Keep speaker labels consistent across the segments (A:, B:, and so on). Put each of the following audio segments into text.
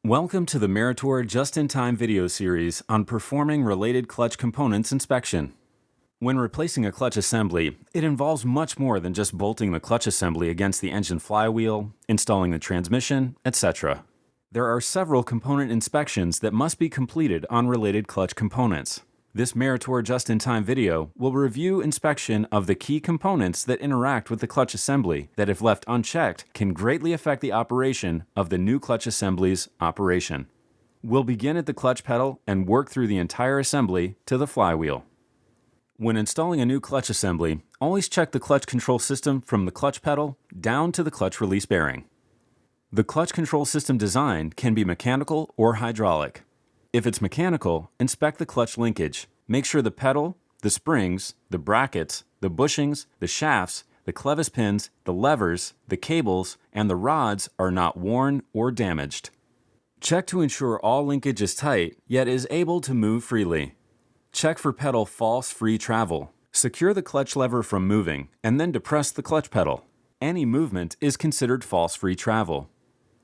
A: Welcome to the Meritor Just-in-Time video series on performing related clutch components inspection. When replacing a clutch assembly, it involves much more than just bolting the clutch assembly against the engine flywheel, installing the transmission, etc. There are several component inspections that must be completed on related clutch components. This Meritor Just-in-Time video will review inspection of the key components that interact with the clutch assembly that, if left unchecked, can greatly affect the operation of the new clutch assembly's operation. We'll begin at the clutch pedal and work through the entire assembly to the flywheel. When installing a new clutch assembly, always check the clutch control system from the clutch pedal down to the clutch release bearing. The clutch control system design can be mechanical or hydraulic. If it's mechanical, inspect the clutch linkage. Make sure the pedal, the springs, the brackets, the bushings, the shafts, the clevis pins, the levers, the cables, and the rods are not worn or damaged. Check to ensure all linkage is tight, yet is able to move freely. Check for pedal false-free travel. Secure the clutch lever from moving, and then depress the clutch pedal. Any movement is considered false-free travel.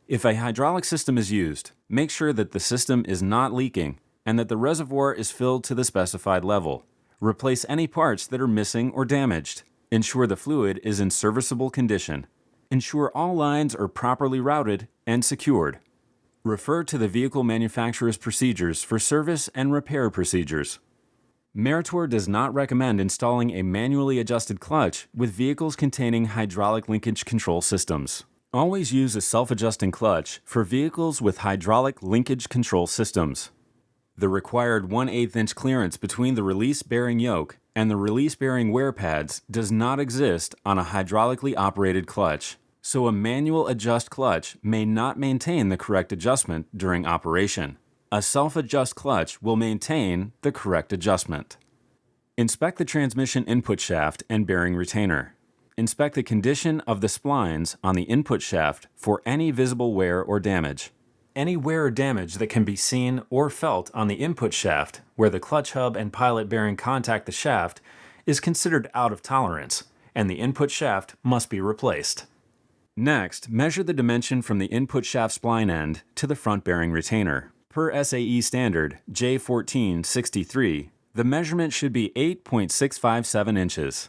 A: If a hydraulic system is used, make sure that the system is not leaking and that the reservoir is filled to the specified level. Replace any parts that are missing or damaged. Ensure the fluid is in serviceable condition. Ensure all lines are properly routed and secured. Refer to the vehicle manufacturer's procedures for service and repair procedures. Meritor does not recommend installing a manually adjusted clutch with vehicles containing hydraulic linkage control systems. Always use a self-adjusting clutch for vehicles with hydraulic linkage control systems. The required 1/8 inch clearance between the release bearing yoke and the release bearing wear pads does not exist on a hydraulically operated clutch, so a manual adjust clutch may not maintain the correct adjustment during operation. A self-adjust clutch will maintain the correct adjustment. Inspect the transmission input shaft and bearing retainer. Inspect the condition of the splines on the input shaft for any visible wear or damage. Any wear or damage that can be seen or felt on the input shaft, where the clutch hub and pilot bearing contact the shaft, is considered out of tolerance, and the input shaft must be replaced. Next, measure the dimension from the input shaft spline end to the front bearing retainer. Per SAE standard J1463, the measurement should be 8.657 inches.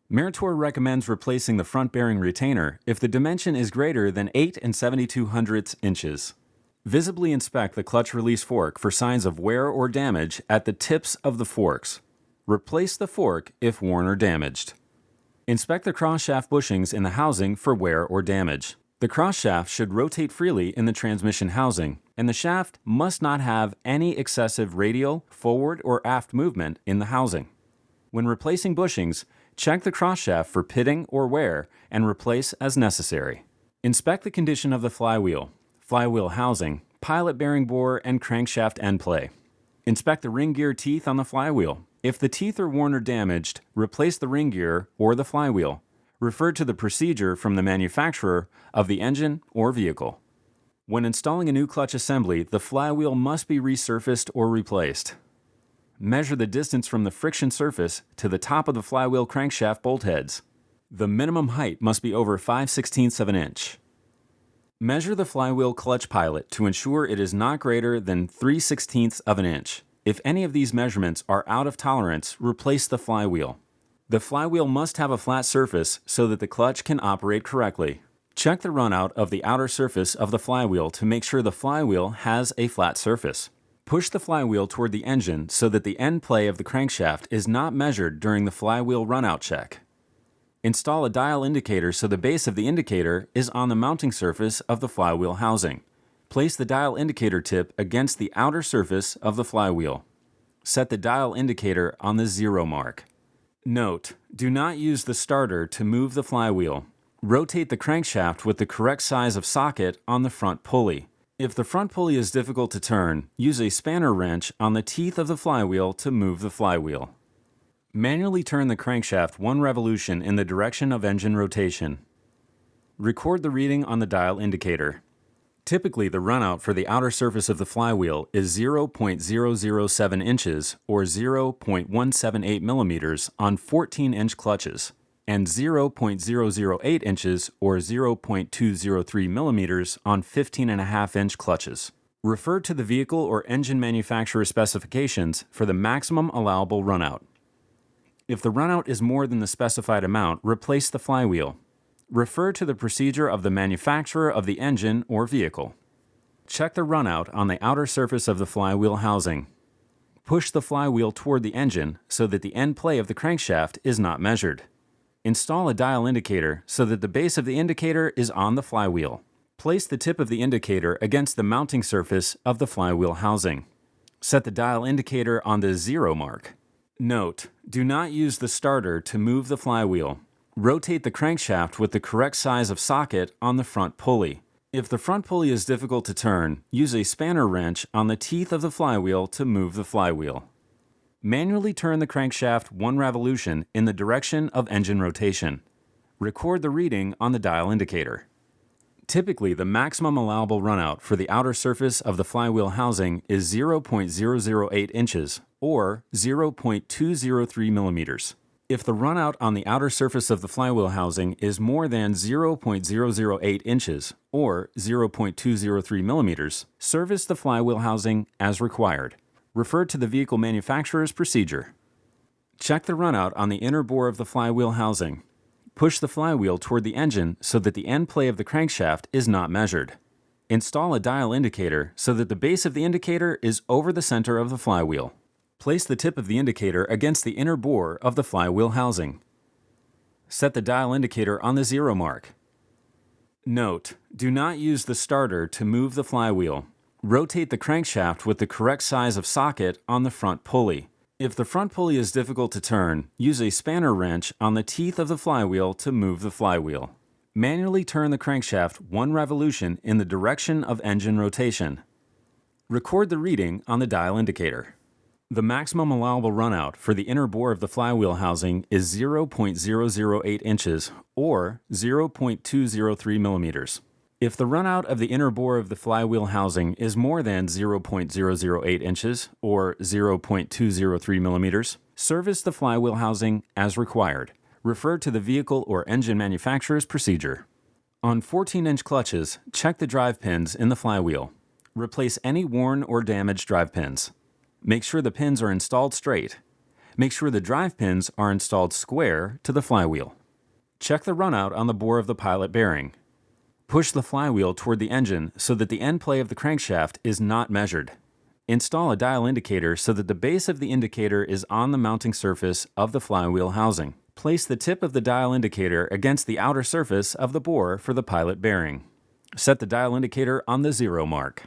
A: Meritor recommends replacing the front bearing retainer if the dimension is greater than 8 7/200 inches. Visibly inspect the clutch release fork for signs of wear or damage at the tips of the forks. Replace the fork if worn or damaged. Inspect the cross-shaft bushings in the housing for wear or damage. The cross-shaft should rotate freely in the transmission housing, and the shaft must not have any excessive radial, forward, or aft movement in the housing. When replacing bushings, check the cross-shaft for pitting or wear and replace as necessary. Inspect the condition of the flywheel housing, pilot bearing bore, and crankshaft end play. Inspect the ring gear teeth on the flywheel. If the teeth are worn or damaged, replace the ring gear or the flywheel. Refer to the procedure from the manufacturer of the engine or vehicle. When installing a new clutch assembly, the flywheel must be resurfaced or replaced. Measure the distance from the friction surface to the top of the flywheel crankshaft bolt heads. The minimum height must be over 5/16 of an inch. Measure the flywheel clutch pilot to ensure it is not greater than 3/16 of an inch. If any of these measurements are out of tolerance, replace the flywheel. The flywheel must have a flat surface so that the clutch can operate correctly. Check the runout of the outer surface of the flywheel to make sure the flywheel has a flat surface. Push the flywheel toward the engine so that the end play of the crankshaft is not measured during the flywheel runout check. Install a dial indicator so the base of the indicator is on the mounting surface of the flywheel housing. Place the dial indicator tip against the outer surface of the flywheel. Set the dial indicator on the 0 mark. Note: do not use the starter to move the flywheel. Rotate the crankshaft with the correct size of socket on the front pulley. If the front pulley is difficult to turn, use a spanner wrench on the teeth of the flywheel to move the flywheel. Manually turn the crankshaft 1 revolution in the direction of engine rotation. Record the reading on the dial indicator. Typically, the runout for the outer surface of the flywheel is 0.007 inches or 0.178 millimeters on 14-inch clutches. and 0.008 inches or 0.203 millimeters on 15.5-inch clutches. Refer to the vehicle or engine manufacturer specifications for the maximum allowable runout. If the runout is more than the specified amount, replace the flywheel. Refer to the procedure of the manufacturer of the engine or vehicle. Check the runout on the outer surface of the flywheel housing. Push the flywheel toward the engine so that the end play of the crankshaft is not measured. Install a dial indicator so that the base of the indicator is on the flywheel. Place the tip of the indicator against the mounting surface of the flywheel housing. Set the dial indicator on the 0 mark. Note: do not use the starter to move the flywheel. Rotate the crankshaft with the correct size of socket on the front pulley. If the front pulley is difficult to turn, use a spanner wrench on the teeth of the flywheel to move the flywheel. Manually turn the crankshaft 1 revolution in the direction of engine rotation. Record the reading on the dial indicator. Typically, the maximum allowable runout for the outer surface of the flywheel housing is 0.008 inches or 0.203 millimeters. If the runout on the outer surface of the flywheel housing is more than 0.008 inches or 0.203 millimeters, service the flywheel housing as required. Refer to the vehicle manufacturer's procedure. Check the runout on the inner bore of the flywheel housing. Push the flywheel toward the engine so that the end play of the crankshaft is not measured. Install a dial indicator so that the base of the indicator is over the center of the flywheel. Place the tip of the indicator against the inner bore of the flywheel housing. Set the dial indicator on the 0 mark. Note: do not use the starter to move the flywheel. Rotate the crankshaft with the correct size of socket on the front pulley. If the front pulley is difficult to turn, use a spanner wrench on the teeth of the flywheel to move the flywheel. Manually turn the crankshaft 1 revolution in the direction of engine rotation. Record the reading on the dial indicator. The maximum allowable runout for the inner bore of the flywheel housing is 0.008 inches or 0.203 millimeters. If the runout of the inner bore of the flywheel housing is more than 0.008 inches or 0.203 millimeters, service the flywheel housing as required. Refer to the vehicle or engine manufacturer's procedure. On 14-inch clutches, check the drive pins in the flywheel. Replace any worn or damaged drive pins. Make sure the pins are installed straight. Make sure the drive pins are installed square to the flywheel. Check the runout on the bore of the pilot bearing. Push the flywheel toward the engine so that the end play of the crankshaft is not measured. Install a dial indicator so that the base of the indicator is on the mounting surface of the flywheel housing. Place the tip of the dial indicator against the outer surface of the bore for the pilot bearing. Set the dial indicator on the 0 mark.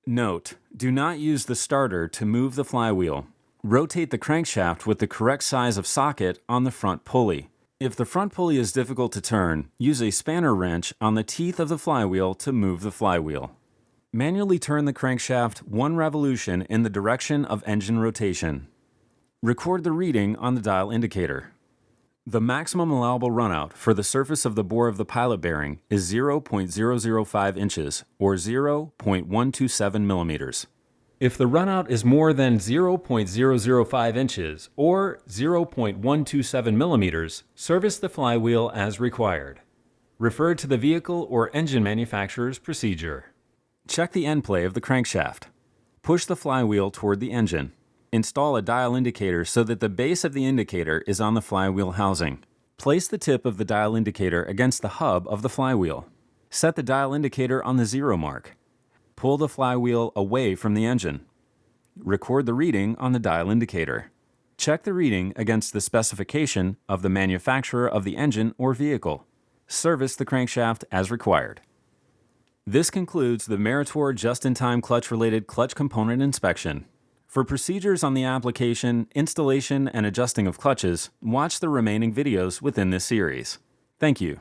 A: Note: do not use the starter to move the flywheel. Rotate the crankshaft with the correct size of socket on the front pulley. If the front pulley is difficult to turn, use a spanner wrench on the teeth of the flywheel to move the flywheel. Manually turn the crankshaft 1 revolution in the direction of engine rotation. Record the reading on the dial indicator. The maximum allowable runout for the surface of the bore of the pilot bearing is 0.005 inches or 0.127 millimeters. If the runout is more than 0.005 inches or 0.127 millimeters, service the flywheel as required. Refer to the vehicle or engine manufacturer's procedure. Check the end play of the crankshaft. Push the flywheel toward the engine. Install a dial indicator so that the base of the indicator is on the flywheel housing. Place the tip of the dial indicator against the hub of the flywheel. Set the dial indicator on the 0 mark. Pull the flywheel away from the engine. Record the reading on the dial indicator. Check the reading against the specification of the manufacturer of the engine or vehicle. Service the crankshaft as required. This concludes the Meritor just-in-time clutch-related clutch component inspection. For procedures on the application, installation, and adjusting of clutches, watch the remaining videos within this series. Thank you.